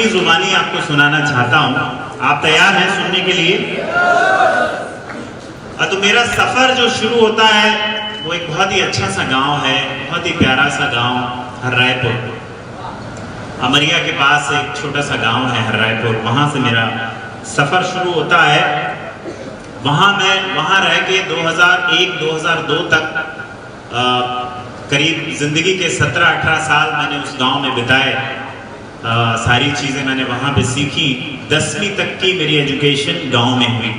अपनी जुबानी आपको सुनाना चाहता हूँ। आप तैयार हैं सुनने के लिए? तो मेरा सफर जो शुरू होता है वो एक बहुत ही अच्छा सा गांव है, बहुत ही प्यारा सा गांव हर्रायपुर। अमरिया के पास एक छोटा सा गांव है हर्रायपुर, वहां से मेरा सफर शुरू होता है। वहां रह के 2001-2002 तक करीब जिंदगी के 17-18 साल मैंने उस गांव में बिताए। सारी चीजें मैंने वहां पे सीखी। 10वीं तक की मेरी एजुकेशन गांव में हुई।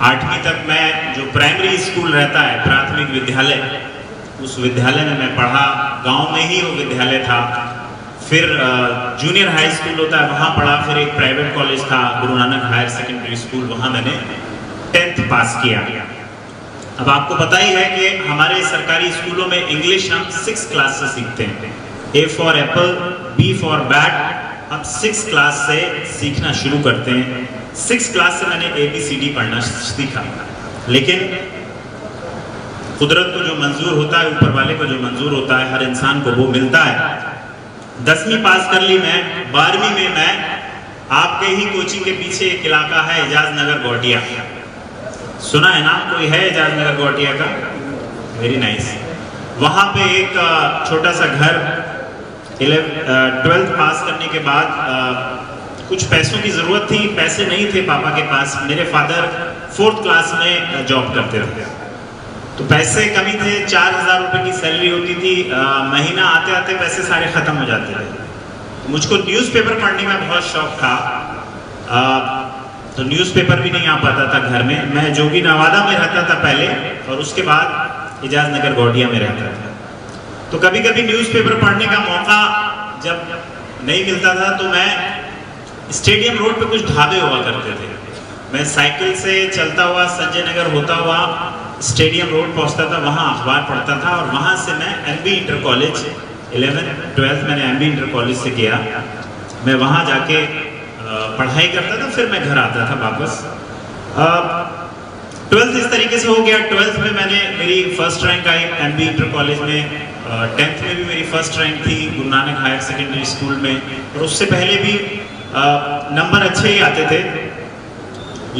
8वीं तक मैं जो प्राइमरी स्कूल रहता है, प्राथमिक विद्यालय, उस विद्यालय में मैं पढ़ा। गांव में ही वो विद्यालय था। फिर जूनियर हाई स्कूल होता है, वहाँ पढ़ा। फिर एक प्राइवेट कॉलेज था, Guru Nanak higher secondary school, वहाँ मैंने 10th पास किया। अब आपको पता ही है कि हमारे सरकारी स्कूलों में इंग्लिश हम 6 क्लास से सीखते हैं। A for Apple, B for bat, हम 6 क्लास से सीखना शुरू करते हैं। 6 क्लास से मैंने ABCD पढ़ना सीखा। लेकिन कुदरत को जो मंजूर होता है, ऊपर वाले को जो मंजूर होता है, हर इंसान को वो मिलता है। 10वीं पास कर ली मैं। 12वीं में मैं आपके ही कोचिंग के पीछे एक इलाका है एजाज नगर गौटिया, सुना है नाम कोई है एजाज नगर गौटिया का? Very nice. वहाँ पे एक छोटा सा घर, 12th पास करने के बाद कुछ पैसों की ज़रूरत थी। पैसे नहीं थे पापा के पास। मेरे फादर 4th क्लास में जॉब करते थे, तो पैसे कमी थे। 4000 रुपये की सैलरी होती थी। महीना आते आते पैसे सारे ख़त्म हो जाते थे। मुझको न्यूज़पेपर पढ़ने का बहुत शौक था, तो न्यूज़पेपर भी नहीं आ पाता था घर में। मैं जोगी नवादा में रहता था पहले, और उसके बाद एजाज नगर गौटिया में रहता था। तो कभी कभी न्यूज़पेपर पढ़ने का मौका जब नहीं मिलता था तो मैं स्टेडियम रोड पे कुछ ढाबे हुआ करते थे। मैं साइकिल से चलता हुआ संजय नगर होता हुआ स्टेडियम रोड पहुंचता था, वहाँ अखबार पढ़ता था। और वहाँ से मैं MB इंटर कॉलेज 11th-12th मैंने MB इंटर कॉलेज से किया। मैं वहाँ जाके पढ़ाई करता था, फिर मैं घर आता था वापस। 12th इस तरीके से हो गया। 12th में मैंने मेरी फर्स्ट रैंक आई MB इंटर कॉलेज में। 10th में भी मेरी फर्स्ट रैंक थी Guru Nanak higher secondary school में। और उससे पहले भी नंबर अच्छे ही आते थे,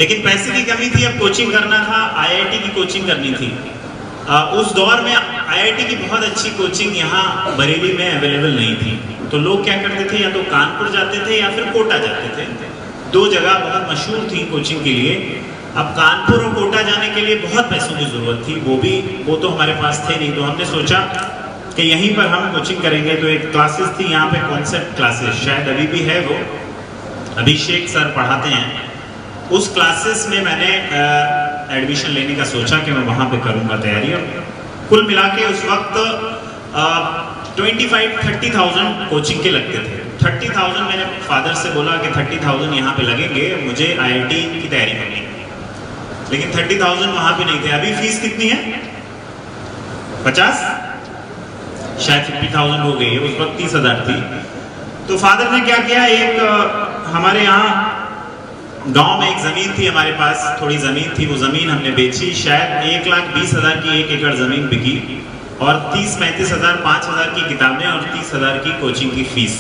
लेकिन पैसे की कमी थी। अब कोचिंग करना था, IIT की कोचिंग करनी थी। उस दौर में IIT की बहुत अच्छी कोचिंग यहाँ बरेली में अवेलेबल नहीं थी। तो लोग क्या करते थे, या तो कानपुर जाते थे या फिर कोटा जाते थे। 2 जगह बहुत मशहूर थी कोचिंग के लिए। अब कानपुर और कोटा जाने के लिए बहुत पैसों की ज़रूरत थी, वो तो हमारे पास थे नहीं। तो हमने सोचा कि यहीं पर हम कोचिंग करेंगे। तो एक क्लासेस थी यहाँ पे, कॉन्सेप्ट क्लासेस, शायद अभी भी है, वो अभिषेक सर पढ़ाते हैं। उस क्लासेस में मैंने एडमिशन लेने का सोचा कि मैं वहाँ पे करूँगा तैयारी। और कुल मिला के उस वक्त 25-30,000 कोचिंग के लगते थे। 30,000 मैंने फादर से बोला कि 30,000 यहाँ पे लगेंगे, मुझे IIT की तैयारी करनी है। लेकिन 30,000 वहाँ पे नहीं थे। अभी फीस कितनी है? 50, शायद 50,000 हो गई है। उस वक्त 30,000 थी। तो फादर ने क्या किया, एक हमारे यहाँ गांव में एक ज़मीन थी हमारे पास, थोड़ी ज़मीन थी। वो ज़मीन हमने बेची। शायद 1,20,000 की 1 एकड़ ज़मीन बिकी। और 30-35,000, 5,000 की किताबें और 30,000 की कोचिंग की फीस।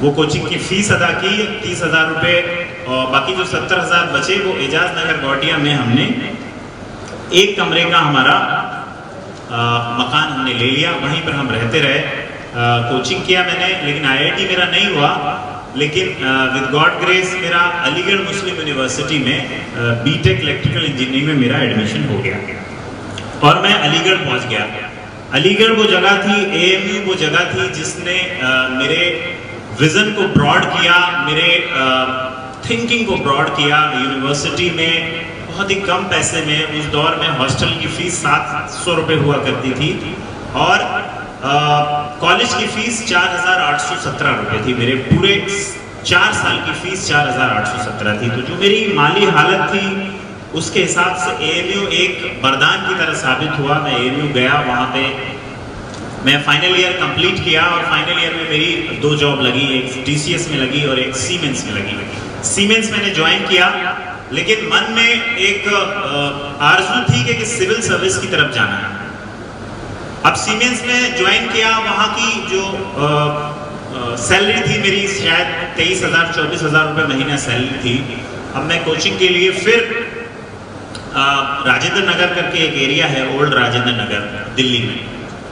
वो कोचिंग की फीस अदा की, 30,000 रुपये। और बाकी जो 70,000 बचे वो एजाज नगर गौटिया में हमने एक कमरे का हमारा मकान हमने ले लिया। वहीं पर हम रहते रहे। कोचिंग किया मैंने, लेकिन IIT मेरा नहीं हुआ। लेकिन विद गॉड ग्रेस मेरा अलीगढ़ मुस्लिम यूनिवर्सिटी में BTech इलेक्ट्रिकल इंजीनियरिंग में मेरा एडमिशन हो गया और मैं अलीगढ़ पहुंच गया। अलीगढ़ वो जगह थी, AMU वो जगह थी जिसने मेरे विजन को ब्रॉड किया, मेरे थिंकिंग को ब्रॉड किया। यूनिवर्सिटी में बहुत ही कम पैसे में, उस दौर में हॉस्टल की फीस 700 रुपये हुआ करती थी और कॉलेज की फीस 4,817 रुपये थी। मेरे पूरे 4 साल की फीस 4,817 थी। तो जो मेरी माली हालत थी उसके हिसाब से AMU एक वरदान की तरह साबित हुआ। मैं AMU गया, वहाँ पे मैं फाइनल ईयर कंप्लीट किया और फाइनल ईयर में मेरी 2 जॉब लगी, एक TCS में लगी और एक सीमेंस में लगी। सीमेंस मैंने ज्वाइन किया, लेकिन मन में एक आरज़ू थी कि सिविल सर्विस की तरफ जाना है। अब सीमेंस में ज्वाइन किया, वहाँ की जो सैलरी थी मेरी शायद 23,000-24,000 रुपये महीना सैलरी थी। अब मैं कोचिंग के लिए फिर राजेंद्र नगर करके एक एरिया है, ओल्ड राजेंद्र नगर दिल्ली में,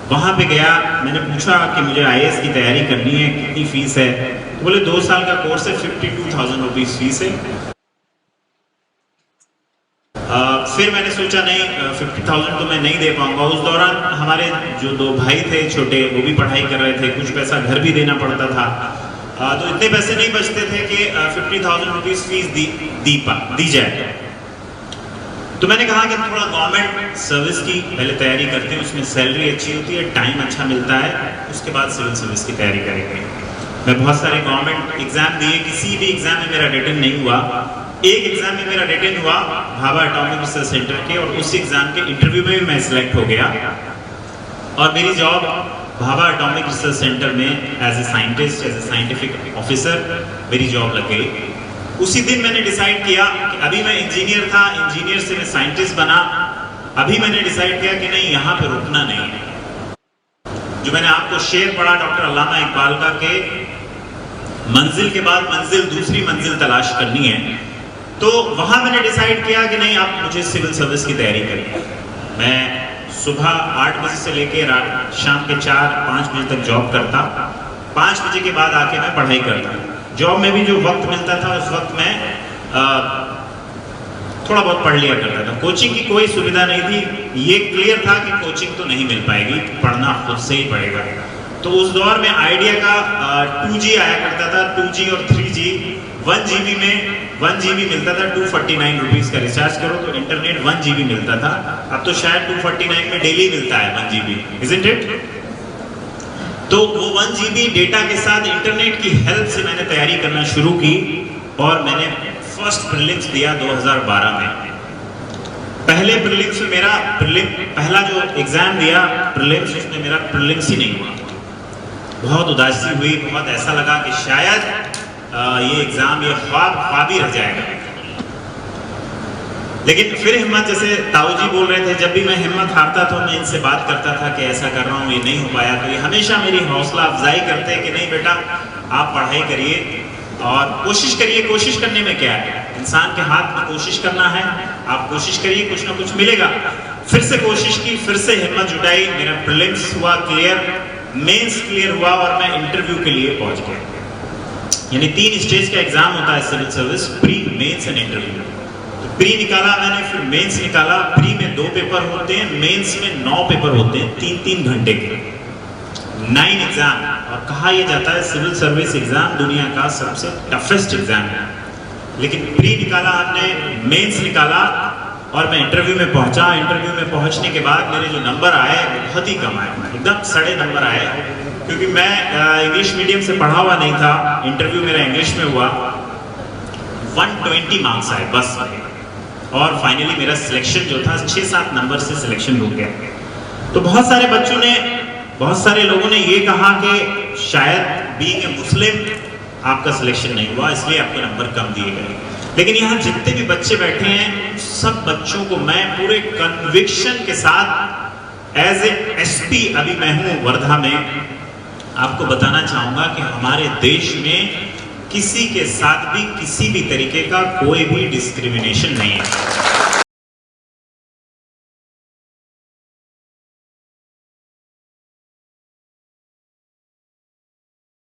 वहाँ पे गया। मैंने पूछा कि मुझे IAS की तैयारी करनी है, कितनी फीस है? तो बोले 2 साल का कोर्स है, 52,000 रुपीज़ फीस है। फिर मैंने सोचा नहीं, 50,000 तो मैं नहीं दे पाऊंगा। उस दौरान हमारे जो 2 भाई थे छोटे, वो भी पढ़ाई कर रहे थे, कुछ पैसा घर भी देना पड़ता था, तो इतने पैसे नहीं बचते थे कि 50,000 रुपीज़ फीस दी जाए। तो मैंने कहा कि थोड़ा गवर्नमेंट सर्विस की पहले तैयारी करते हैं, उसमें सैलरी अच्छी होती है, टाइम अच्छा मिलता है, उसके बाद सिविल सर्विस की तैयारी करेंगे। मैं बहुत सारे गवर्नमेंट एग्जाम दिए, किसी भी एग्जाम में मेरा रिटन नहीं हुआ। एक एग्जाम में मेरा रिटन हुआ भाभा एटॉमिक रिसर्च सेंटर के, और उस एग्जाम के इंटरव्यू में भी मैं सिलेक्ट हो गया, और मेरी job Bhabha Atomic Research Centre में as a scientist, as a scientific officer मेरी जॉब लग गई। उसी दिन मैंने डिसाइड किया कि अभी मैं इंजीनियर था, इंजीनियर से मैं साइंटिस्ट बना, अभी मैंने डिसाइड किया कि नहीं, यहाँ पे रुकना नहीं है। जो मैंने आपको शेर पढ़ा डॉक्टर अल्लामा इकबाल का के मंजिल के बाद मंजिल, दूसरी मंजिल तलाश करनी है, तो वहां मैंने डिसाइड किया कि नहीं, आप मुझे सिविल सर्विस की तैयारी करिए। मैं सुबह 8 बजे से लेकर शाम के 4-5 बजे तक जॉब करता, 5 बजे के बाद आके मैं पढ़ाई करता। जॉब में भी जो वक्त मिलता था उस वक्त मैं थोड़ा बहुत पढ़ लिया करता था। कोचिंग की कोई सुविधा नहीं थी, ये क्लियर था कि कोचिंग तो नहीं मिल पाएगी, पढ़ना खुद से ही पड़ेगा। तो उस दौर में आइडिया का 2G आया करता था, 2G और 3G। 1 GB में 1 GB मिलता था, 249 रुपीज़ का रिचार्ज करो तो इंटरनेट 1 GB मिलता था। अब तो शायद 249 में डेली मिलता है 1 GB, इज़न्ट इट? तो वो 1 GB डेटा के साथ इंटरनेट की हेल्प से मैंने तैयारी करना शुरू की, और मैंने फर्स्ट प्रीलिम्स दिया 2012 में। पहले प्रीलिम्स में मेरा पहला जो एग्जाम दिया प्रीलिम्स, उसमें मेरा प्रीलिम्स ही नहीं हुआ। बहुत उदासी हुई, बहुत ऐसा लगा कि शायद ये एग्जाम, ये ख्वाब ही रह जाएगा। लेकिन फिर हिम्मत, जैसे ताऊजी बोल रहे थे, जब भी मैं हिम्मत हारता था मैं इनसे बात करता था कि ऐसा कर रहा हूँ, ये नहीं हो पाया, तो ये हमेशा मेरी हौसला अफजाई करते कि नहीं बेटा, आप पढ़ाई करिए और कोशिश करिए। कोशिश करने में क्या है, इंसान के हाथ में कोशिश करना है, आप कोशिश करिए, कुछ ना कुछ मिलेगा। फिर से कोशिश की, फिर से हिम्मत जुटाई, मेरा प्रीलिम्स हुआ क्लियर, मेंस क्लियर हुआ, और मैं इंटरव्यू के लिए पहुंच गया। यानी 3 स्टेज का एग्जाम होता है civil service, pre, mains and interview. तो प्री निकाला मैंने, फिर मेंस निकाला। प्री में 2 पेपर होते हैं, मेंस में 9 पेपर होते हैं, 3-3 घंटे के, 9 एग्जाम। और कहा यह जाता है सिविल सर्विस एग्जाम दुनिया का सबसे टफेस्ट एग्जाम है। लेकिन प्री निकाला हमने, मेंस निकाला, और मैं इंटरव्यू में पहुंचा। इंटरव्यू में पहुंचने के बाद मेरे जो नंबर आए वो बहुत ही कम आए, एकदम सड़े नंबर आए, क्योंकि मैं इंग्लिश मीडियम से पढ़ा हुआ नहीं था। इंटरव्यू मेरा इंग्लिश में हुआ, 120 मार्क्स आए बस, और फाइनली मेरा सिलेक्शन जो था 6-7 नंबर से सिलेक्शन हो गया। तो बहुत सारे बच्चों ने, बहुत सारे लोगों ने ये कहा कि शायद बीइंग ए मुस्लिम आपका सिलेक्शन नहीं हुआ, इसलिए आपके नंबर कम दिए गए। लेकिन यहाँ जितने भी बच्चे बैठे हैं, सब बच्चों को मैं पूरे कन्विक्शन के साथ एज ए SP, अभी मैं हूँ वर्धा में, आपको बताना चाहूंगा कि हमारे देश में किसी के साथ भी किसी भी तरीके का कोई भी डिस्क्रिमिनेशन नहीं है।